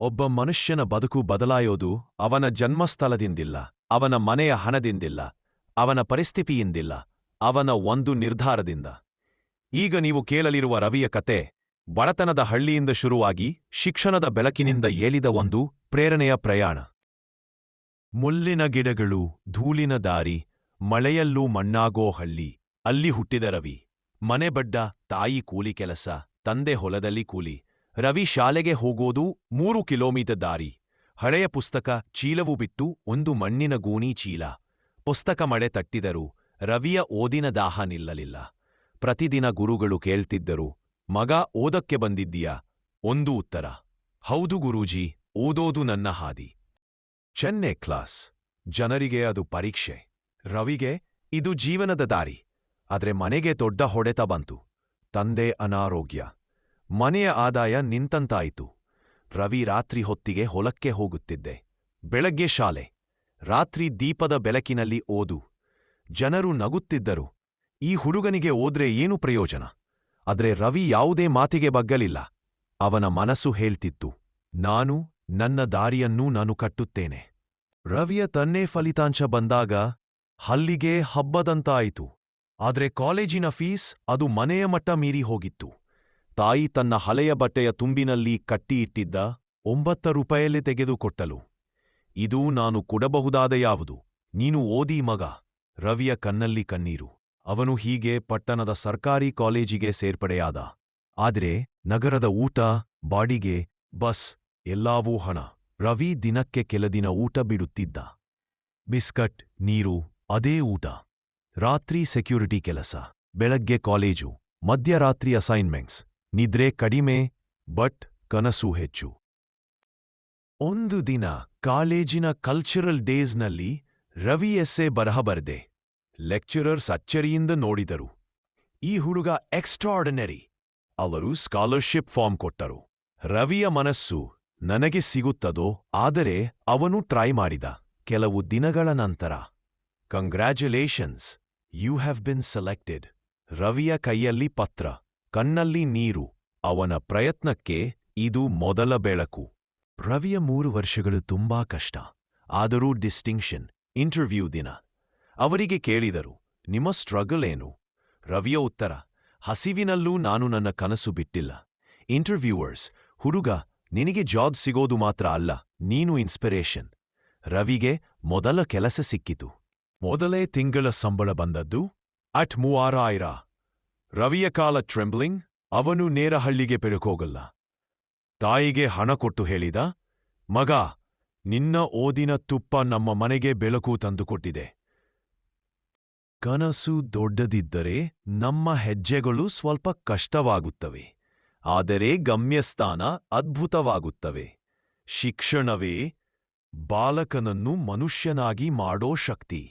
ಒಬ್ಬ ಮನುಷ್ಯನ ಬದುಕು ಬದಲಾಯೋದು ಅವನ ಜನ್ಮಸ್ಥಳದಿಂದಿಲ್ಲ, ಅವನ ಮನೆಯ ಹಣದಿಂದಿಲ್ಲ, ಅವನ ಪರಿಸ್ಥಿತಿಯಿಂದಿಲ್ಲ, ಅವನ ಒಂದು ನಿರ್ಧಾರದಿಂದ. ಈಗ ನೀವು ಕೇಳಲಿರುವ ರವಿಯ ಕತೆ ಬಡತನದ ಹಳ್ಳಿಯಿಂದ ಶುರುವಾಗಿ ಶಿಕ್ಷಣದ ಬೆಳಕಿನಿಂದ ಏಳಿದ ಒಂದು ಪ್ರೇರಣೆಯ ಪ್ರಯಾಣ. ಮುಳ್ಳಿನ ಗಿಡಗಳು, ಧೂಳಿನ ದಾರಿ, ಮಳೆಯಲ್ಲೂ ಮಣ್ಣಾಗೋ ಹಳ್ಳಿ. ಅಲ್ಲಿ ಹುಟ್ಟಿದ ರವಿ. ಮನೆ ಬಡ್ಡ, ತಾಯಿ ಕೂಲಿ ಕೆಲಸ, ತಂದೆ ಹೊಲದಲ್ಲಿ ಕೂಲಿ. ರವಿ ಶಾಲೆಗೆ ಹೋಗೋದು 3 ಕಿಲೋಮೀಟರ್ ದಾರಿ. ಹಳೆಯ ಪುಸ್ತಕ ಚೀಲವು ಬಿಟ್ಟು ಒಂದು ಮಣ್ಣಿನ ಗೂಣಿ ಚೀಲ. ಪುಸ್ತಕ ಮಳೆ ತಟ್ಟಿದರೂ ರವಿಯ ಓದಿನ ದಾಹ ನಿಲ್ಲಲಿಲ್ಲ. ಪ್ರತಿದಿನ ಗುರುಗಳು ಕೇಳ್ತಿದ್ದರು, ಮಗ ಓದಕ್ಕೆ ಬಂದಿದ್ದೀಯಾ? ಒಂದು ಉತ್ತರ, ಹೌದು ಗುರೂಜಿ, ಓದೋದು ನನ್ನ ಹಾದಿ. ಚೆನ್ನೆ ಕ್ಲಾಸ್. ಜನರಿಗೆ ಅದು ಪರೀಕ್ಷೆ, ರವಿಗೆ ಇದು ಜೀವನದ ದಾರಿ. ಆದ್ರೆ ಮನೆಗೆ ದೊಡ್ಡ ಹೊಡೆತ ಬಂತು. ತಂದೆ ಅನಾರೋಗ್ಯ, ಮನೆಯ ಆದಾಯ ನಿಂತಂತಾಯಿತು. ರವಿ ರಾತ್ರಿ ಹೊತ್ತಿಗೆ ಹೊಲಕ್ಕೆ ಹೋಗುತ್ತಿದ್ದೆ. ಬೆಳಗ್ಗೆ ಶಾಲೆ, ರಾತ್ರಿ ದೀಪದ ಬೆಳಕಿನಲ್ಲಿ ಓದು. ಜನರು ನಗುತ್ತಿದ್ದರು, ಈ ಹುಡುಗನಿಗೆ ಓದ್ರೆ ಏನು ಪ್ರಯೋಜನ? ಆದ್ರೆ ರವಿ ಯಾವುದೇ ಮಾತಿಗೆ ಬಗ್ಗಲಿಲ್ಲ. ಅವನ ಮನಸ್ಸು ಹೇಳ್ತಿತ್ತು, ನಾನು ನನ್ನ ದಾರಿಯನ್ನೂ ನಾನು ಕಟ್ಟುತ್ತೇನೆ. ರವಿಯ ತನ್ನೇ ಫಲಿತಾಂಶ ಬಂದಾಗ ಹಲ್ಲಿಗೆ ಹಬ್ಬದಂತಾಯಿತು. ಆದ್ರೆ ಕಾಲೇಜಿನ ಫೀಸ್ ಅದು ಮನೆಯ ಮಟ್ಟ ಮೀರಿ ಹೋಗಿತ್ತು. ತಾಯಿ ತನ್ನ ಹಳೆಯ ಬಟ್ಟೆಯ ತುಂಬಿನಲ್ಲಿ ಕಟ್ಟಿಯಿಟ್ಟಿದ್ದ 9 ರೂಪಾಯಲ್ಲಿ ತೆಗೆದುಕೊಟ್ಟಲು. ಇದು ನಾನು ಕೊಡಬಹುದಾದ ಯಾವುದು? ನೀನು ಓದಿ ಮಗ. ರವಿಯ ಕಣ್ಣಲ್ಲಿ ಕಣ್ಣೀರು. ಅವನು ಹೀಗೆ ಪಟ್ಟಣದ ಸರ್ಕಾರಿ ಕಾಲೇಜಿಗೆ ಸೇರ್ಪಡೆಯಾದ. ಆದ್ರೆ ನಗರದ ಊಟ, ಬಾಡಿಗೆ, ಬಸ್ ಎಲ್ಲವೂ ಹಣ. ರವಿ ದಿನಕ್ಕೆ ಕೆಲದಿನ ಊಟ ಬಿಡುತ್ತಿದ್ದ. ಬಿಸ್ಕಟ್, ನೀರು, ಅದೇ ಊಟ. ರಾತ್ರಿ ಸೆಕ್ಯೂರಿಟಿ ಕೆಲಸ, ಬೆಳಗ್ಗೆ ಕಾಲೇಜು, ಮಧ್ಯರಾತ್ರಿ ಅಸೈನ್ಮೆಂಟ್ಸ್. ನಿದ್ರೆ ಕಡಿಮೆ, ಬಟ್ ಕನಸು ಹೆಚ್ಚು. ಒಂದು ದಿನ ಕಾಲೇಜಿನ ಕಲ್ಚರಲ್ ಡೇಸ್ನಲ್ಲಿ ರವಿ ಎಸ್ಸೆ ಬರಹ ಬರೆದೆ. ಲೆಕ್ಚರರ್ಸ್ ಅಚ್ಚರಿಯಿಂದ ನೋಡಿದರು. ಈ ಹುಡುಗ ಎಕ್ಸ್ಟ್ರಾರ್ಡಿನರಿ. ಅವರು ಸ್ಕಾಲರ್ಶಿಪ್ ಫಾರ್ಮ್ ಕೊಟ್ಟರು. ರವಿಯ ಮನಸ್ಸು, ನನಗೆ ಸಿಗುತ್ತದೋ? ಆದರೆ ಅವನು ಟ್ರೈ ಮಾಡಿದ. ಕೆಲವು ದಿನಗಳ ನಂತರ, congratulations, you have been selected. ರವಿಯ ಕೈಯಲ್ಲಿ ಪತ್ರ, ಕಣ್ಣಲ್ಲಿ ನೀರು. ಅವನ ಪ್ರಯತ್ನಕ್ಕೆ ಇದು ಮೊದಲ ಬೆಳಕು. ರವಿಯ 3 ವರ್ಷಗಳು ತುಂಬಾ ಕಷ್ಟ. ಆದರೂ ಡಿಸ್ಟಿಂಕ್ಷನ್. ಇಂಟರ್ವ್ಯೂ ದಿನ ಅವರಿಗೆ ಕೇಳಿದರು, ನಿಮ್ಮ ಸ್ಟ್ರಗಲ್ ಏನು? ರವಿಯ ಉತ್ತರ, ಹಸಿವಿನಲ್ಲೂ ನಾನು ನನ್ನ ಕನಸು ಬಿಟ್ಟಿಲ್ಲ. ಇಂಟರ್ವ್ಯೂವರ್ಸ್, ಹುಡುಗ, ನಿನಗೆ ಜಾಬ್ ಸಿಗೋದು ಮಾತ್ರ ಅಲ್ಲ, ನೀನು ಇನ್ಸ್ಪಿರೇಷನ್. ರವಿಗೆ ಮೊದಲ ಕೆಲಸ ಸಿಕ್ಕಿತು. ಮೊದಲೇ ತಿಂಗಳ ಸಂಬಳ ಬಂದದ್ದು ಅಟ್ 3000. ರವಿಯ ಕಾಲ ಟ್ರೆಂಬ್ಲಿಂಗ್. ಅವನು ನೇರ ಹಳ್ಳಿಗೆ ಬೆಳಕೋಗಲ್ಲ. ತಾಯಿಗೆ ಹಣ ಕೊಟ್ಟು ಹೇಳಿದ, ಮಗ, ನಿನ್ನ ಓದಿನ ತುಪ್ಪ ನಮ್ಮ ಮನೆಗೆ ಬೆಳಕು ತಂದುಕೊಟ್ಟಿದೆ. ಕನಸು ದೊಡ್ಡದಿದ್ದರೆ ನಮ್ಮ ಹೆಜ್ಜೆಗಳು ಸ್ವಲ್ಪ ಕಷ್ಟವಾಗುತ್ತವೆ, ಆದರೆ ಗಮ್ಯಸ್ಥಾನ ಅದ್ಭುತವಾಗುತ್ತವೆ. ಶಿಕ್ಷಣವೇ ಬಾಲಕನನ್ನು ಮನುಷ್ಯನಾಗಿ ಮಾಡೋ ಶಕ್ತಿ.